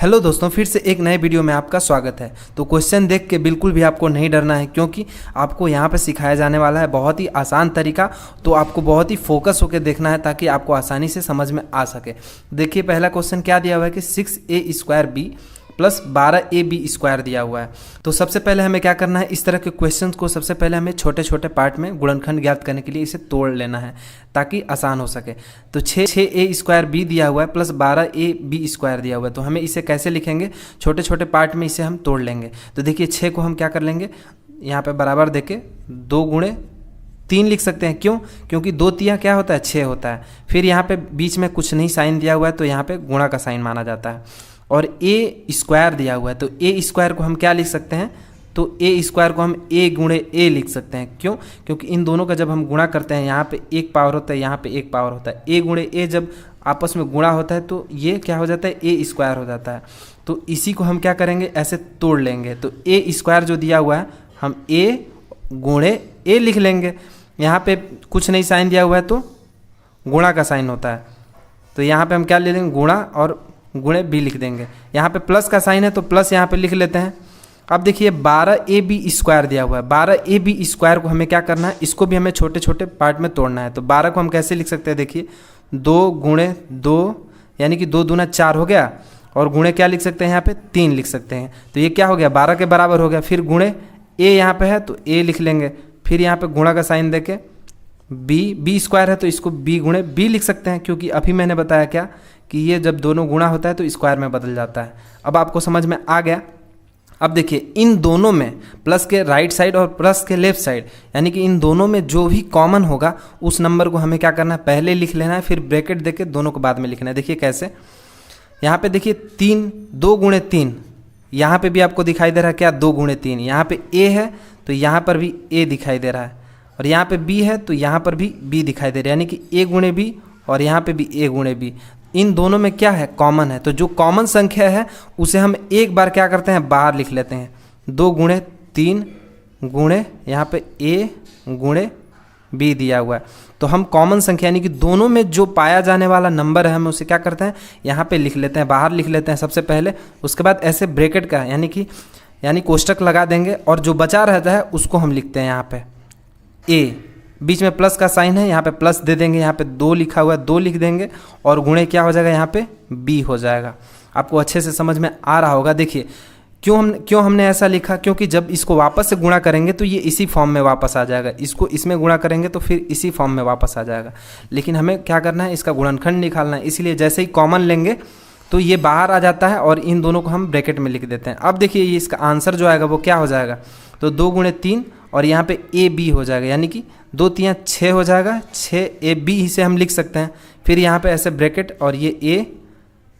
Hello दोस्तों, फिर से एक नए वीडियो में आपका स्वागत है। तो क्वेश्चन देख के बिल्कुल भी आपको नहीं डरना है, क्योंकि आपको यहाँ पे सिखाया जाने वाला है बहुत ही आसान तरीका। तो आपको बहुत ही फोकस होकर देखना है ताकि आपको आसानी से समझ में आ सके। देखिए पहला क्वेश्चन क्या दिया हुआ है कि 6a² प्लस 12ab² दिया हुआ है। तो सबसे पहले हमें क्या करना है, इस तरह के क्वेश्चंस को सबसे पहले हमें छोटे छोटे पार्ट में गुणनखंड ज्ञात करने के लिए इसे तोड़ लेना है ताकि आसान हो सके। तो 6a² दिया हुआ है प्लस 12ab² दिया हुआ है। तो हमें इसे कैसे लिखेंगे, छोटे छोटे पार्ट में इसे हम तोड़ लेंगे। तो देखिए 6 को हम क्या कर लेंगे, यहाँ पे बराबर देके 2 गुणे 3 लिख सकते हैं। क्यों? क्योंकि 2 तिया क्या होता है, 6 होता है। फिर यहाँ पे बीच में कुछ नहीं साइन दिया हुआ है तो यहाँ पे गुणा का साइन माना जाता है। और a² दिया हुआ है तो a² को हम क्या लिख सकते हैं, तो a² को हम a गुणे a लिख सकते हैं। क्यों? क्योंकि इन दोनों का जब हम गुणा करते हैं, यहाँ पे एक पावर होता है, यहाँ पे एक पावर होता है। a गुणे a जब आपस में गुणा होता है तो ये क्या हो जाता है, a² हो जाता है। तो इसी को हम क्या करेंगे, ऐसे तोड़ लेंगे। तो a² जो दिया हुआ है हम a गुणे a लिख लेंगे। यहाँ पे कुछ नहीं साइन दिया हुआ है तो गुणा का साइन होता है। तो यहाँ पे हम क्या ले लेंगे, गुणा और गुणे b लिख देंगे। यहाँ पे प्लस का साइन है तो प्लस यहाँ पे लिख लेते हैं। अब देखिए 12ab² दिया हुआ है। 12ab² को हमें क्या करना है, इसको भी हमें छोटे छोटे पार्ट में तोड़ना है। तो 12 को हम कैसे लिख सकते हैं, देखिए 2 गुणे 2 यानी कि 2 दूना 4 हो गया। और गुणे क्या लिख सकते हैं, यहाँ पे 3 लिख सकते हैं। तो ये क्या हो गया, 12 के बराबर हो गया। फिर गुणे a यहाँ पे है तो a लिख लेंगे। फिर यहाँ पे गुणा का साइन देके b² है तो इसको b गुणे b लिख सकते हैं, क्योंकि अभी मैंने बताया क्या कि ये जब दोनों गुणा होता है तो स्क्वायर में बदल जाता है। अब आपको समझ में आ गया। अब देखिए इन दोनों में प्लस के राइट साइड और प्लस के लेफ्ट साइड, यानी कि इन दोनों में जो भी कॉमन होगा उस नंबर को हमें क्या करना है, पहले लिख लेना है, फिर ब्रैकेट देके दोनों को बाद में लिखना है। देखिए कैसे, यहाँ पे देखिए 2 गुणे 3, यहाँ पे भी आपको दिखाई दे रहा है क्या, 2 गुणे 3। यहाँ पे a है तो यहाँ पर भी a दिखाई दे रहा है, और यहाँ पे b है तो यहाँ पर भी b दिखाई दे रहा है, यानी कि a गुणे b और यहाँ पे भी a गुणे b। इन दोनों में क्या है, कॉमन है। तो जो कॉमन संख्या है उसे हम एक बार क्या करते हैं, बाहर लिख लेते हैं। 2 गुणे 3 गुणे यहाँ पे a गुणे b दिया हुआ है। तो हम कॉमन संख्या यानी कि दोनों में जो पाया जाने वाला नंबर है, हम उसे क्या करते हैं, यहाँ पे लिख लेते हैं, बाहर लिख लेते हैं सबसे पहले। उसके बाद ऐसे ब्रैकेट का यानी कोष्टक लगा देंगे, और जो बचा रहता है उसको हम लिखते हैं यहाँ पे a, बीच में प्लस का साइन है, यहाँ पे प्लस दे देंगे। यहाँ पे 2 लिखा हुआ है, 2 लिख देंगे, और गुणे क्या हो जाएगा, यहाँ पे b हो जाएगा। आपको अच्छे से समझ में आ रहा होगा। देखिए क्यों हमने ऐसा लिखा, क्योंकि जब इसको वापस से गुणा करेंगे तो ये इसी फॉर्म में वापस आ जाएगा। इसको इसमें गुणा करेंगे तो फिर इसी फॉर्म में वापस आ जाएगा। लेकिन हमें क्या करना है, इसका गुणनखंड निकालना है। इसलिए जैसे ही कॉमन लेंगे तो ये बाहर आ जाता है और इन दोनों को हम ब्रैकेट में लिख देते हैं। अब देखिए ये इसका आंसर जो आएगा वो क्या हो जाएगा, तो 2 गुणे 3 और यहाँ पे ab हो जाएगा, यानी कि 2 तिया 6 हो जाएगा। 6ab इसे हम लिख सकते हैं। फिर यहाँ पे ऐसे ब्रैकेट और ये a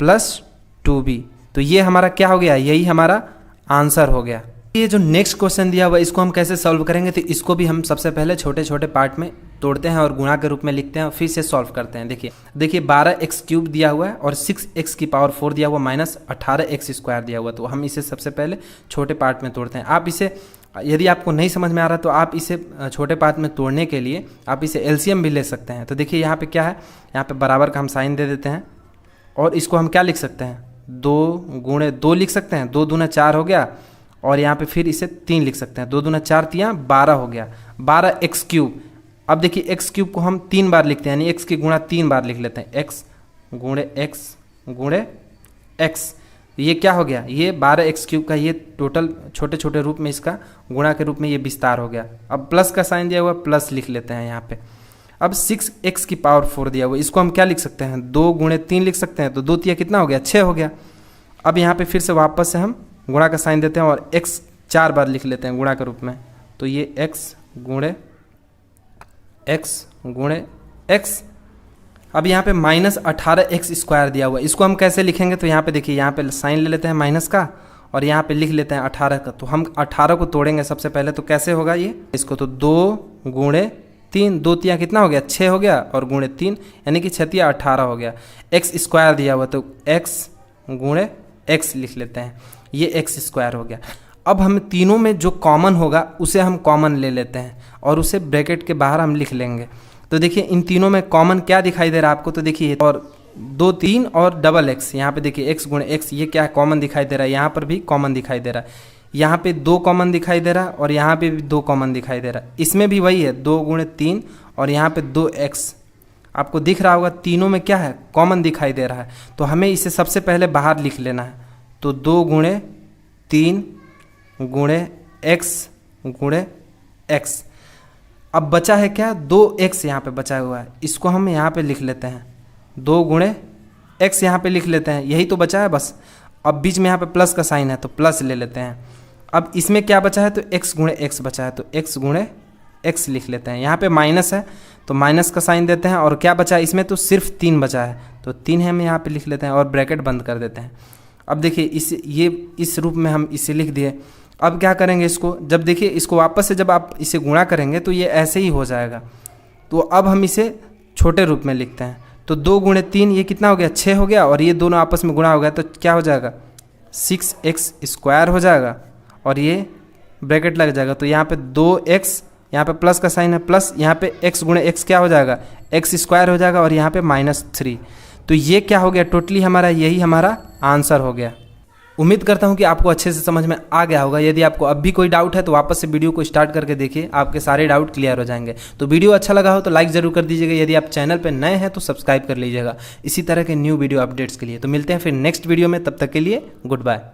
प्लस 2b। तो ये हमारा क्या हो गया, यही हमारा आंसर हो गया। ये जो नेक्स्ट क्वेश्चन दिया हुआ है इसको हम कैसे सॉल्व करेंगे, तो इसको भी हम सबसे पहले छोटे छोटे पार्ट में तोड़ते हैं और गुणा के रूप में लिखते हैं और फिर से सॉल्व करते हैं। देखिए 12x³ दिया हुआ है और 6x⁴ दिया हुआ माइनस 18x² दिया हुआ। तो हम इसे सबसे पहले छोटे पार्ट में तोड़ते हैं। आप इसे, यदि आपको नहीं समझ में आ रहा तो आप इसे छोटे पार्ट में तोड़ने के लिए आप इसे एलसीएम भी ले सकते हैं। तो देखिए यहाँ पे क्या है, यहाँ पे बराबर का हम साइन दे देते हैं, और इसको हम क्या लिख सकते हैं, 2 गुणे 2 लिख सकते हैं। 2 दूना 4 हो गया, और यहाँ पे फिर इसे 3 लिख सकते हैं। 2 दूना 4 तिया 12 हो गया, 12x³। अब देखिए x³ को हम 3 बार लिखते हैं, यानी x की गुणा 3 बार लिख लेते हैं, x गुणे x। ये क्या हो गया, ये 12x³ का ये टोटल छोटे छोटे रूप में इसका गुणा के रूप में ये विस्तार हो गया। अब प्लस का साइन दिया हुआ, प्लस लिख लेते हैं यहाँ पे। अब 6x⁴ दिया हुआ, इसको हम क्या लिख सकते हैं, 2 गुणे 3 लिख सकते हैं। तो 2 तिया कितना हो गया, 6 हो गया। अब यहाँ पे फिर से वापस से हम गुणा का साइन देते हैं और x 4 बार लिख लेते हैं गुणा के रूप में। तो ये x गुणे x। अब यहाँ पे माइनस 18x² दिया हुआ, इसको हम कैसे लिखेंगे, तो यहाँ पे देखिए, यहाँ पे साइन ले लेते हैं माइनस का और यहाँ पे लिख लेते हैं 18 का। तो हम 18 को तोड़ेंगे सबसे पहले। तो कैसे होगा ये, इसको तो 2 गुणे 3, 2 तिया कितना हो गया, 6 हो गया, और गुणे 3 यानी कि 6 तिया 18 हो गया। x² दिया हुआ तो x गुणे x लिख लेते हैं, ये x² हो गया। अब हम तीनों में जो कॉमन होगा उसे हम कॉमन ले लेते हैं और उसे ब्रैकेट के बाहर हम लिख लेंगे। तो देखिए इन तीनों में कॉमन क्या दिखाई दे रहा है आपको, तो देखिए और 2 3 और डबल एक्स, यहाँ पे देखिए x गुणे x, ये क्या है कॉमन दिखाई दे रहा है, यहाँ पर भी कॉमन दिखाई दे रहा है, यहाँ पे 2 कॉमन दिखाई दे रहा है और यहाँ पे भी 2 कॉमन दिखाई दे रहा है। इसमें भी वही है 2 गुणे 3 और यहाँ पे 2x, आपको दिख रहा होगा तीनों में क्या है कॉमन दिखाई दे रहा है। तो हमें इसे सबसे पहले बाहर लिख लेना है। तो 2 गुणे 3 गुणे x गुणे x, अब बचा है क्या 2x यहाँ पे बचा हुआ है, इसको हम यहाँ पे लिख लेते हैं, 2 गुणे x यहाँ पे लिख लेते हैं, यही तो बचा है बस। अब बीच में यहाँ पे प्लस का साइन है तो प्लस ले लेते हैं। अब इसमें क्या बचा है तो x गुणे x बचा है तो x गुणे x लिख लेते हैं। यहाँ पे माइनस है तो माइनस का साइन देते हैं और क्या बचा है इसमें तो सिर्फ 3 बचा है तो 3 हम यहाँ पे लिख लेते हैं और ब्रैकेट बंद कर देते हैं। अब देखिए इस रूप में हम इसे लिख दिए। अब क्या करेंगे इसको, जब देखिए इसको वापस से जब आप इसे गुणा करेंगे तो ये ऐसे ही हो जाएगा। तो अब हम इसे छोटे रूप में लिखते हैं। तो 2 गुणे 3 ये कितना हो गया 6 हो गया और ये दोनों आपस में गुणा हो गया तो क्या हो जाएगा 6x स्क्वायर हो जाएगा और ये ब्रैकेट लग जाएगा। तो यहाँ पे 2x, यहाँ पे प्लस का साइन है प्लस, यहाँ पे x गुणे x क्या हो जाएगा x स्क्वायर हो जाएगा और यहाँ पे -3। तो ये क्या हो गया टोटली हमारा, यही हमारा आंसर हो गया। उम्मीद करता हूँ कि आपको अच्छे से समझ में आ गया होगा। यदि आपको अब भी कोई डाउट है तो वापस से वीडियो को स्टार्ट करके देखिए, आपके सारे डाउट क्लियर हो जाएंगे। तो वीडियो अच्छा लगा हो तो लाइक ज़रूर कर दीजिएगा। यदि आप चैनल पर नए हैं तो सब्सक्राइब कर लीजिएगा इसी तरह के न्यू वीडियो अपडेट्स के लिए। तो मिलते हैं फिर नेक्स्ट वीडियो में, तब तक के लिए गुड बाय।